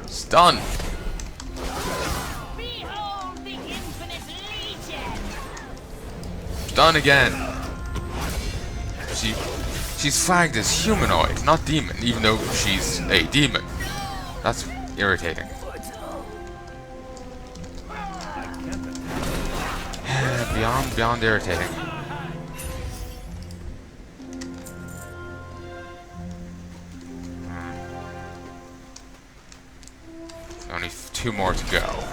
Stun! Stun again! She's flagged as humanoid, not demon, even though she's a demon. That's irritating. Beyond irritating. Only 2 more to go.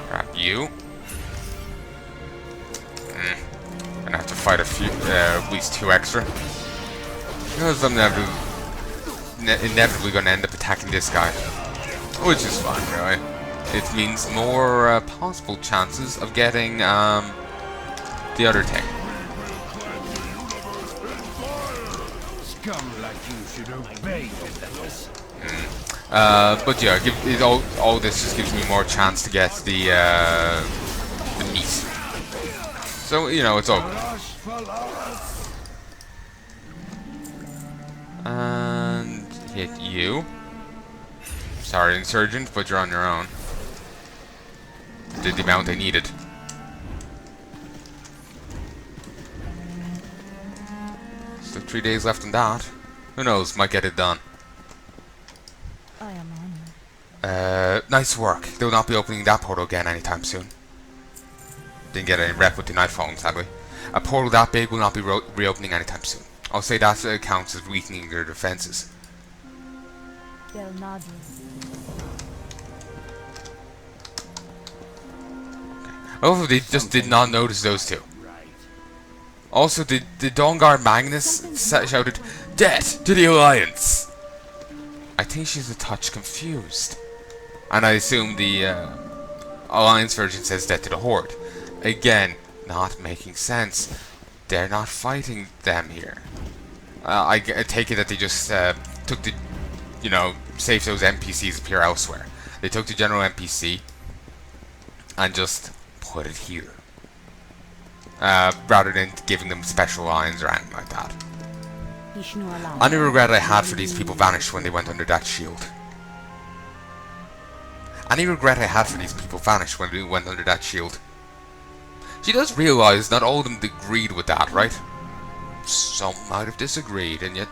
Grab you. Gonna have to fight a few, at least 2 extra. Because I'm inevitably gonna end up attacking this guy. Which is fine, really. It means more possible chances of getting the other thing. Scum like you should obey. But yeah, all this just gives me more chance to get the meat. So you know, it's all good. And hit you. Sorry, Insurgent, but you're on your own. Did the amount I needed. Still 3 days left on that. Who knows, might get it done. I am honored. Nice work. They will not be opening that portal again anytime soon. Didn't get any rep with the knife phone, sadly. A portal that big will not be reopening anytime soon. I'll say that counts as weakening their defenses. Del Nadis. Oh, they just did not notice those two. Also, the Dawnguard Magnus shouted, "Death to the Alliance!" I think she's a touch confused. And I assume the Alliance version says death to the Horde. Again, not making sense. They're not fighting them here. I take it that they just took the, you know, saved those NPCs appear elsewhere. They took the general NPC and just put it here. Rather than giving them special lines or anything like that. Any regret I had for these people vanished when they went under that shield. Any regret I had for these people vanished when they went under that shield. She does realise not all of them agreed with that, right? Some might have disagreed, and yet...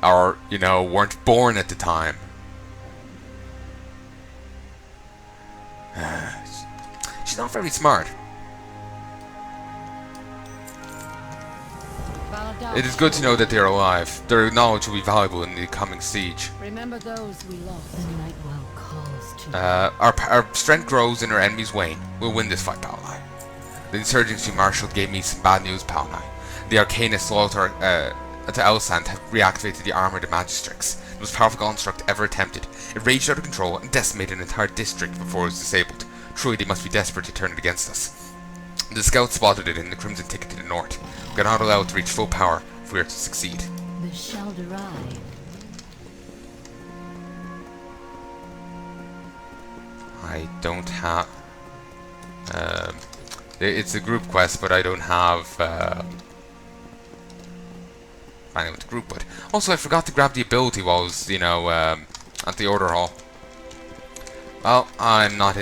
or, you know, weren't born at the time. She's not very smart. It is good to know that they are alive. Their knowledge will be valuable in the coming siege. Remember those we lost. The night well calls to our strength grows and our enemies wane. We'll win this fight, Palnai. The insurgency marshal gave me some bad news, Palnai. The arcanist loyal to Elsand have reactivated the armored magistrix, the most powerful construct ever attempted. It raged out of control and decimated an entire district before it was disabled. Truly, they must be desperate to turn it against us. The scouts spotted it in the Crimson Ticket to the north. We cannot allow it to reach full power if we are to succeed. the Val'sharah. I don't have... it's a group quest, but I don't have... finding what the group would. Also, I forgot to grab the ability while I was, you know, at the order hall. Well, I'm not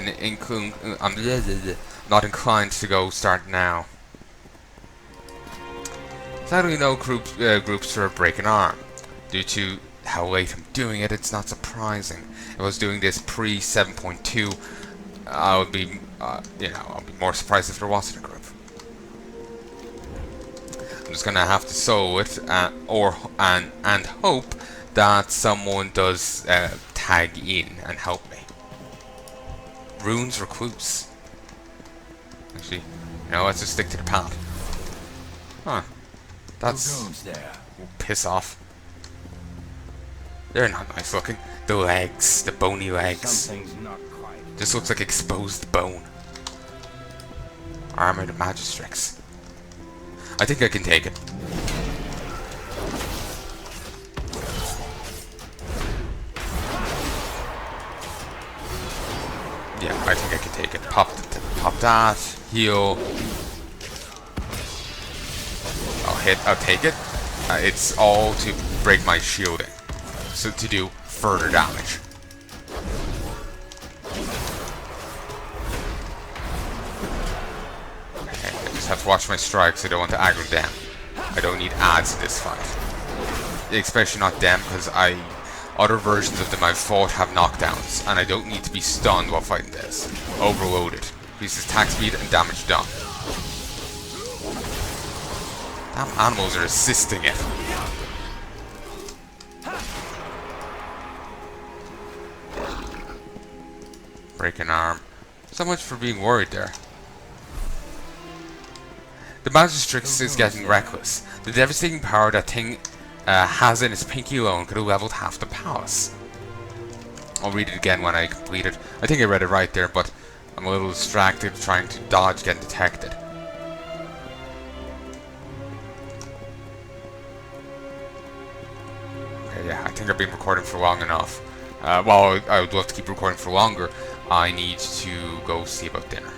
not inclined to go start now. Sadly, no groups for a break an arm. Due to how late I'm doing it, it's not surprising. If I was doing this pre 7.2, I would be, you know, I'll be more surprised if there wasn't a group. I'm just gonna have to solo it, and hope that someone does tag in and help me. Runes Recluse. Actually, you know, let's just stick to the path. Huh. That's... piss off. They're not nice looking. The legs, the bony legs. Just looks like exposed bone. Armored Magistrix. I think I can take it. Yeah, I think I can take it. Pop that, heal. I'll take it. It's all to break my shielding, so to do further damage. Okay, I just have to watch my strikes. I don't want to aggro them. I don't need ads in this fight. Especially not them, because other versions of them I've fought have knockdowns, and I don't need to be stunned while fighting this. Overloaded. Increases attack speed and damage done. Damn animals are assisting it. Break an arm. So much for being worried there. The Magistrix is getting reckless. The devastating power that thing has in its pinky alone could have leveled half the palace. I'll read it again when I complete it. I think I read it right there, but I'm a little distracted trying to dodge getting detected. Okay, yeah, I think I've been recording for long enough. Well, I would love to keep recording for longer. I need to go see about dinner.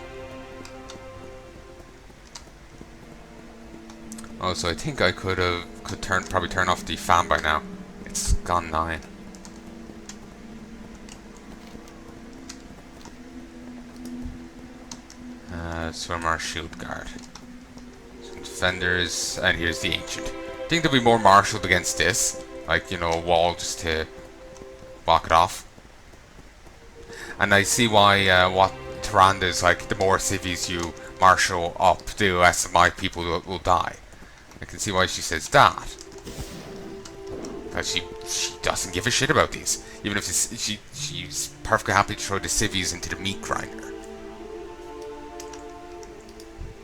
Also, I think I could probably turn off the fan by now. It's gone 9. Swimmer, shield guard. Some defenders, and here's the ancient. I think they'll be more marshaled against this, like, you know, a wall just to block it off. And I see why what Tyrande is like. The more civvies you marshal up, the less of my people will die. I can see why she says that. Because she doesn't give a shit about these. Even if she's perfectly happy to throw the civvies into the meat grinder.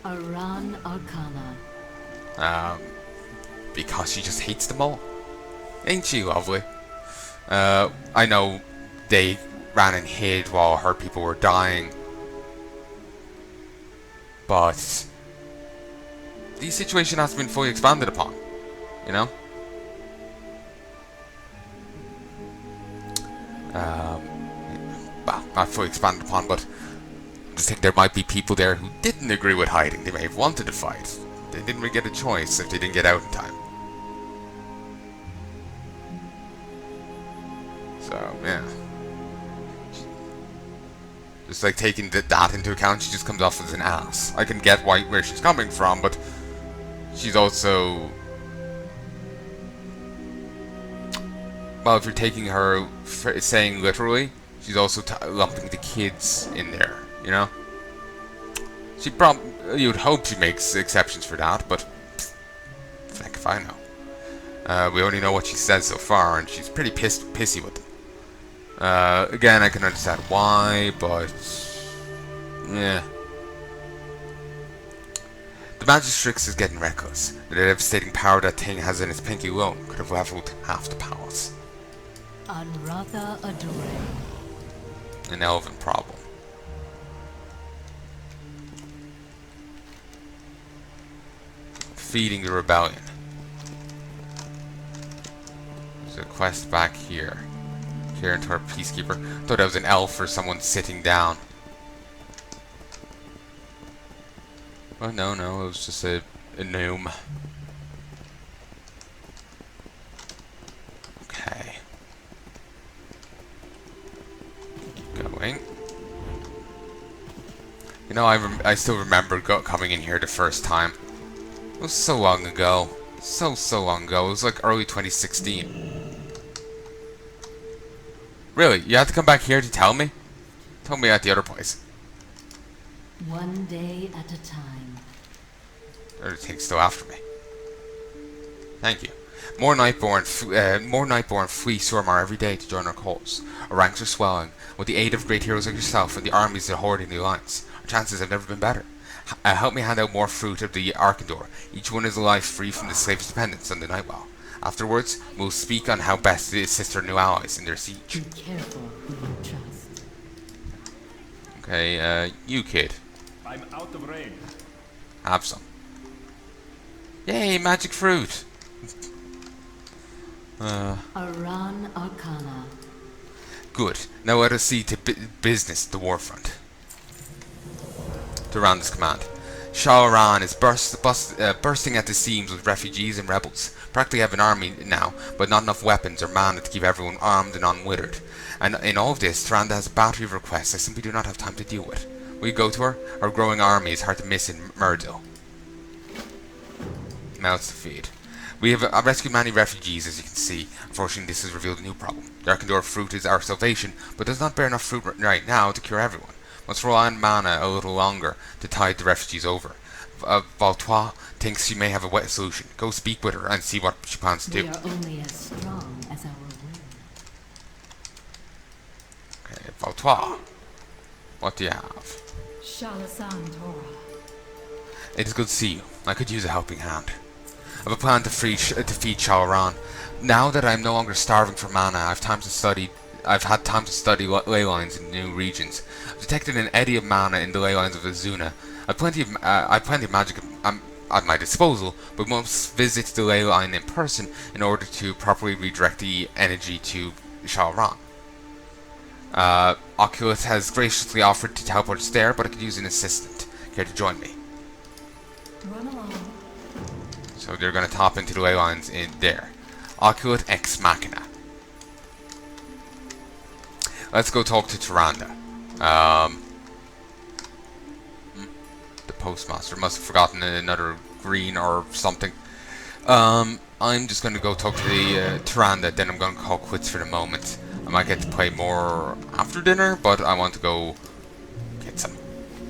Aran Arcana. Because she just hates them all. Ain't she lovely? I know they ran and hid while her people were dying. But the situation hasn't been fully expanded upon, you know? Well, not fully expanded upon, but I just think there might be people there who didn't agree with hiding. They may have wanted to fight. They didn't really get a choice if they didn't get out in time. So, yeah. Just like taking that into account, she just comes off as an ass. I can get where she's coming from, but she's also... Well, if you're taking her saying literally, she's also lumping the kids in there, you know? You would hope she makes exceptions for that, but heck if I know. We only know what she says so far, and she's pretty pissy with them. Again, I can understand why, but yeah. The Magistrix is getting reckless. The devastating power that thing has in its pinky alone could have leveled half the palace. Anratha Adore. An elven problem. Feeding the rebellion. There's a quest back here. Care into our peacekeeper. Thought that was an elf or someone sitting down. Well, no, it was just a gnome. Okay. Going. You know, I still remember coming in here the first time. It was so long ago. So long ago. It was like early 2016. Really? You have to come back here to tell me? Tell me at the other place. One day at a time. Other thing's still after me. Thank you. More Nightborn flee Surmar every day to join our cause. Our ranks are swelling. With the aid of great heroes like yourself and the armies that hoard in the Alliance, our chances have never been better. Help me hand out more fruit of the Arkandor. Each one is a life free from the slave's dependence on the Nightwell. Afterwards, we'll speak on how best to assist our new allies in their siege. Be careful who you trust. Okay, you kid. I'm out of range. Have some. Yay, magic fruit! Aran Arcana. Good. Now let us see to business at the warfront. To Randa's command. Sha'aran is bursting at the seams with refugees and rebels. Practically have an army now, but not enough weapons or mana to keep everyone armed and unwithered. And in all of this, Tyrande has a battery of requests I simply do not have time to deal with. Will you go to her? Our growing army is hard to miss in Myrddil. Mouths to feed. We have rescued many refugees, as you can see. Unfortunately, this has revealed a new problem. The Arkandor fruit is our salvation, but does not bear enough fruit right now to cure everyone. Must rely on mana a little longer to tide the refugees over. Val'sharah thinks she may have a wet solution. Go speak with her and see what she plans to do. We are only as strong as our will. Okay, Val'sharah. What do you have? Shalasan Torah. It is good to see you. I could use a helping hand. I have a plan to feed Sha'aran. Now that I am no longer starving for mana, I've had time to study ley lines in new regions. I've detected an eddy of mana in the ley lines of Azuna. I've plenty of magic at my disposal, but must visit the ley line in person in order to properly redirect the energy to Sha'aran. Oculus has graciously offered to teleport us there, but I could use an assistant. Care to join me? Run along. So they're going to top into the ley lines in there. Oculus Ex Machina. Let's go talk to Tyrande. The postmaster must have forgotten another green or something. I'm just going to go talk to the Tyrande, then I'm going to call quits for the moment. I might get to play more after dinner, but I want to go get some.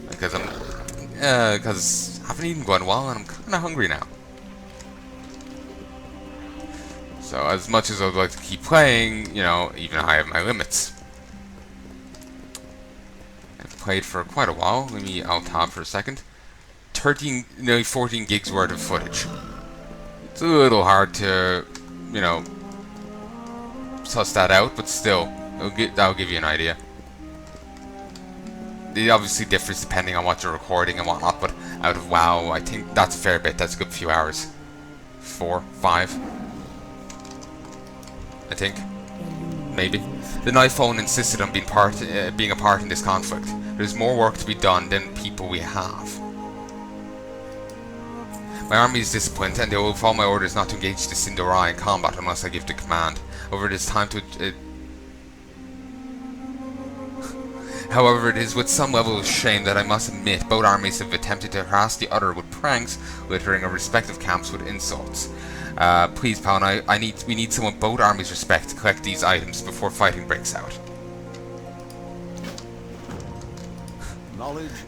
Because I haven't eaten quite a while and I'm kind of hungry now. So as much as I would like to keep playing, you know, even I have my limits. I've played for quite a while. Let me alt-tab for a second. Nearly 14 gigs worth of footage. It's a little hard to, you know, suss that out, but still, that'll give you an idea. It obviously differs depending on what you're recording and whatnot, but out of WoW, I think that's a fair bit. That's a good few hours. 4, 5. I think. Maybe. The Nightfallen insisted on being a part in this conflict. There's more work to be done than people we have. My army is disciplined, and they will follow my orders not to engage the Sin'dorei in combat unless I give the command. However, it is time to... However, it is with some level of shame that I must admit both armies have attempted to harass the other with pranks, littering our respective camps with insults. Please, Palnai, we need someone both armies respect to collect these items before fighting breaks out.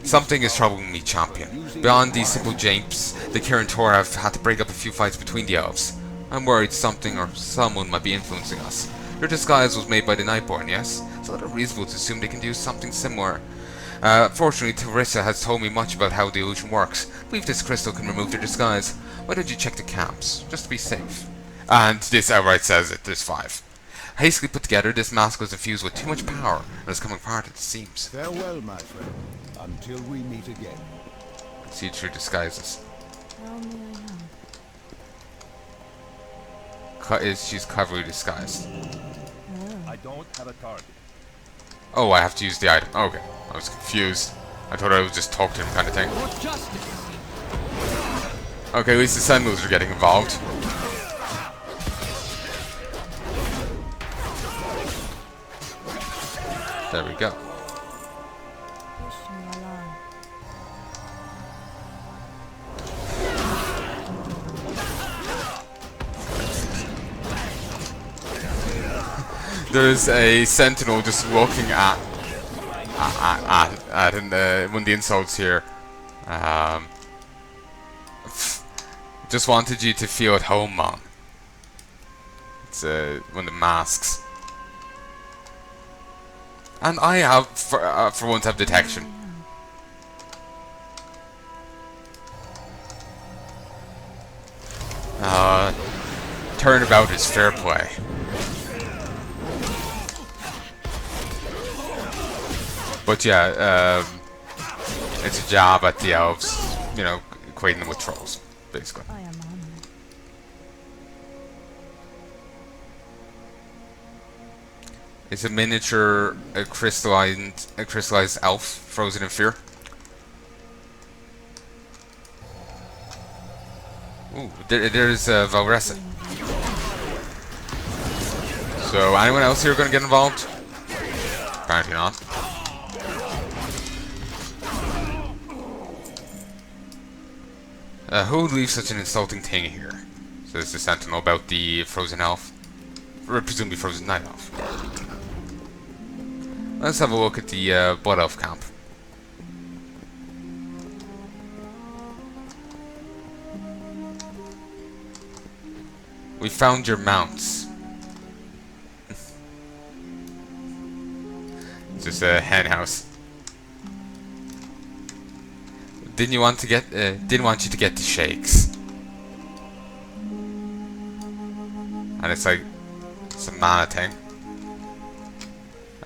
Something is troubling me, champion. Beyond these simple japes, the Kirin Tor have had to break up a few fights between the elves. I'm worried something or someone might be influencing us. Your disguise was made by the Nightborn, yes? It's a little reasonable to assume they can do something similar. Fortunately, Teresa has told me much about how the illusion works. I believe this crystal can remove their disguise. Why don't you check the camps, just to be safe? And this outright says it, there's 5. Hastily put together, this mask was infused with too much power, and is coming apart, it seems. Farewell, my friend, until we meet again. See through disguises. How may I help? She's cleverly disguised. I don't have a target. Oh, I have to use the item. Okay, I was confused. I thought I would just talk to him kind of thing. Okay, at least the Sentinels are getting involved. There we go. There's a Sentinel just looking at one of the insults here. Just wanted you to feel at home, Mom. It's one of the masks. And I have, for once, have detection. Turnabout is fair play. But yeah, it's a job at the elves, you know, equating them with trolls, basically. I am honored. It's a miniature, crystallized elf, frozen in fear. Ooh, there's Val'sharah. So, anyone else here going to get involved? Apparently not. Who would leave such an insulting thing here? Says the sentinel about the frozen elf. Or presumably frozen night elf. Let's have a look at the blood elf camp. We found your mounts. It's just a hen house. Didn't want you to get the shakes. And it's like some mana thing.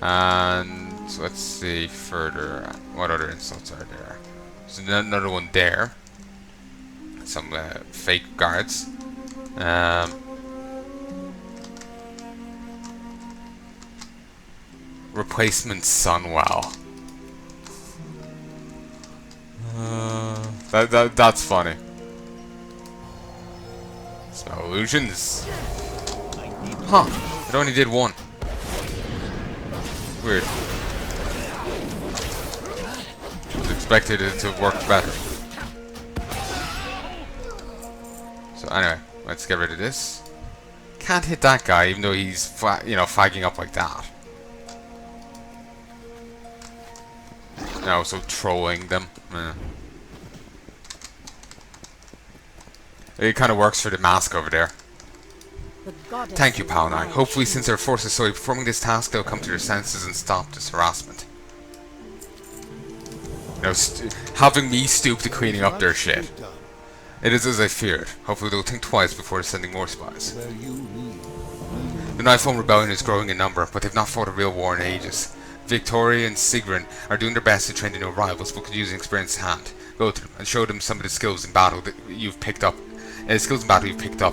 And so let's see further. What other insults are there? There's another one there. Some fake guards. Replacement Sunwell. That's funny. Smell illusions. Huh? It only did one. Weird. Was expected it to work better. So anyway, let's get rid of this. Can't hit that guy, even though he's fagging up like that. No, so trolling them. It kind of works for the mask over there. Thank you, Palnai. Hopefully, since our forces saw you performing this task, they'll come to their senses and stop this harassment. You know, having me stoop to cleaning up their shit. It is as I feared. Hopefully, they'll think twice before sending more spies. The Nightfall Rebellion is growing in number, but they've not fought a real war in ages. Victoria and Sigrun are doing their best to train the new rivals, but could use an experienced hand. Go to them and show them some of the skills in battle that you've picked up. In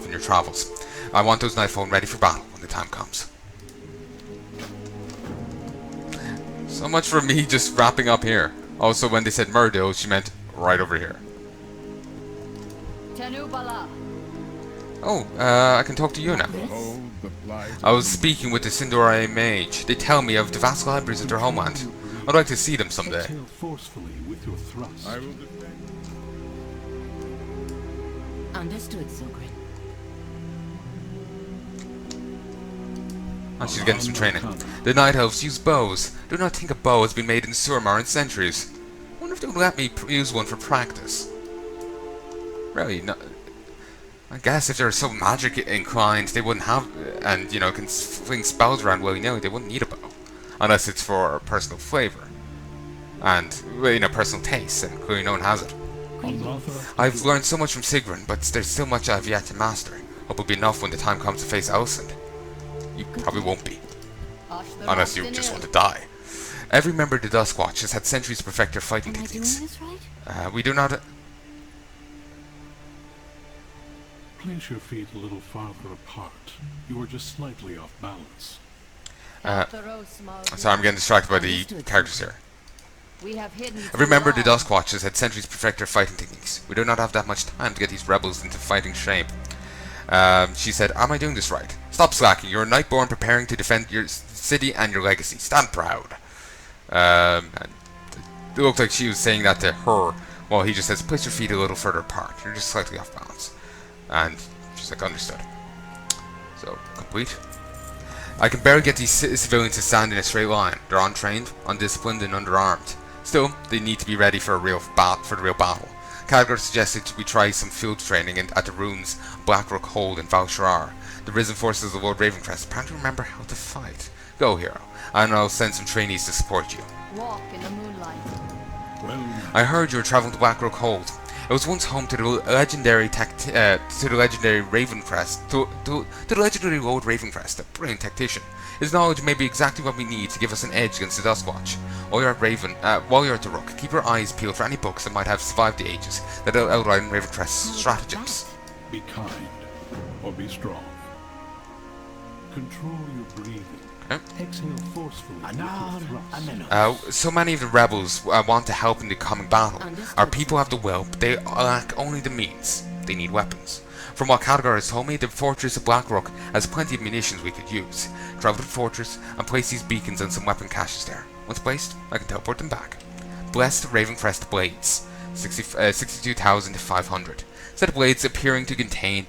your travels. I want those Nightfall ready for battle when the time comes. So much for me just wrapping up here. Also, when they said Murdo, she meant right over here. Oh, I can talk to you now. I was speaking with the Sindora mage. They tell me of the vast libraries of their homeland. I'd like to see them someday. Understood, Sigrid. And she's getting some training. The Night Elves use bows. Do not think a bow has been made in Surmar in centuries. I wonder if they'll let me use one for practice. Really, no. I guess if they're so magic inclined, they wouldn't have, and can fling spells around willy-nilly, they wouldn't need a bow. Unless it's for personal flavor. And, personal taste, and clearly no one has it. I've learned so much from Sigrun, but there's still much I've yet to master. Hope it'll be enough when the time comes to face Elsand. You probably won't be. Unless you just want to die. Every member of the Duskwatch has had centuries to perfect their fighting techniques. We do not... Place your feet a little farther apart. You are just slightly off balance. Sorry, I'm getting distracted by the characters here. Every member of the Duskwatch has had centuries to perfect their fighting techniques. We do not have that much time to get these rebels into fighting shape. She said, am I doing this right? Stop slacking. You're a Nightborn preparing to defend your city and your legacy. Stand proud. And it looked like she was saying that to her. Well, he just says, place your feet a little further apart. You're just slightly off balance. And she's like, understood. So, complete. I can barely get these civilians to stand in a straight line. They're untrained, undisciplined, and underarmed. Still, they need to be ready for the real battle. Khadgar suggested we try some field training at the ruins Blackrock Hold in Val'sharah. The risen forces of Lord Ravencrest apparently remember how to fight. Go, hero, and I'll send some trainees to support you. Walk in the moonlight. I heard you were traveling to Blackrock Hold. It was once home to the legendary Ravencrest, to the legendary Lord Ravencrest, a brilliant tactician. His knowledge may be exactly what we need to give us an edge against the Duskwatch. While you're at the Rook, keep your eyes peeled for any books that might have survived the ages that outline Ravencrest's stratagems. Be kind, or be strong. Control your breathing. Okay. Exhale forcefully with your thrust. So many of the rebels want to help in the coming battle. Our people have the will, but they lack only the means. they need weapons. From what Khadgar has told me, the fortress of Blackrock has plenty of munitions we could use. Travel to the fortress and place these beacons on some weapon caches there. Once placed, I can teleport them back. Blessed Ravencrest Blades, 62,500. Set of blades appearing to contain...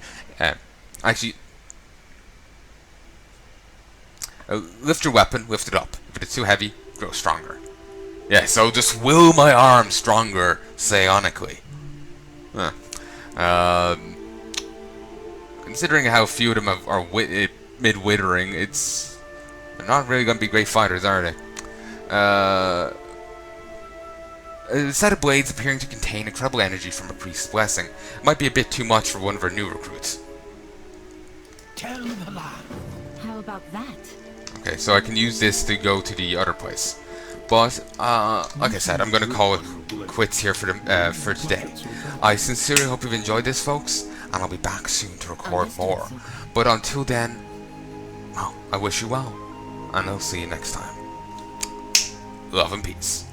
lift your weapon, lift it up. If it is too heavy, grow stronger. Yeah, so just will my arm stronger, psionically. Considering how few of them are mid-withering, they're not really going to be great fighters, are they? A set of blades appearing to contain incredible energy from a priest's blessing might be a bit too much for one of our new recruits. How about that? Okay, so I can use this to go to the other place. But, like I said, I'm going to call it quits here for today. I sincerely hope you've enjoyed this, folks, and I'll be back soon to record more. But until then, well, I wish you well, and I'll see you next time. Love and peace.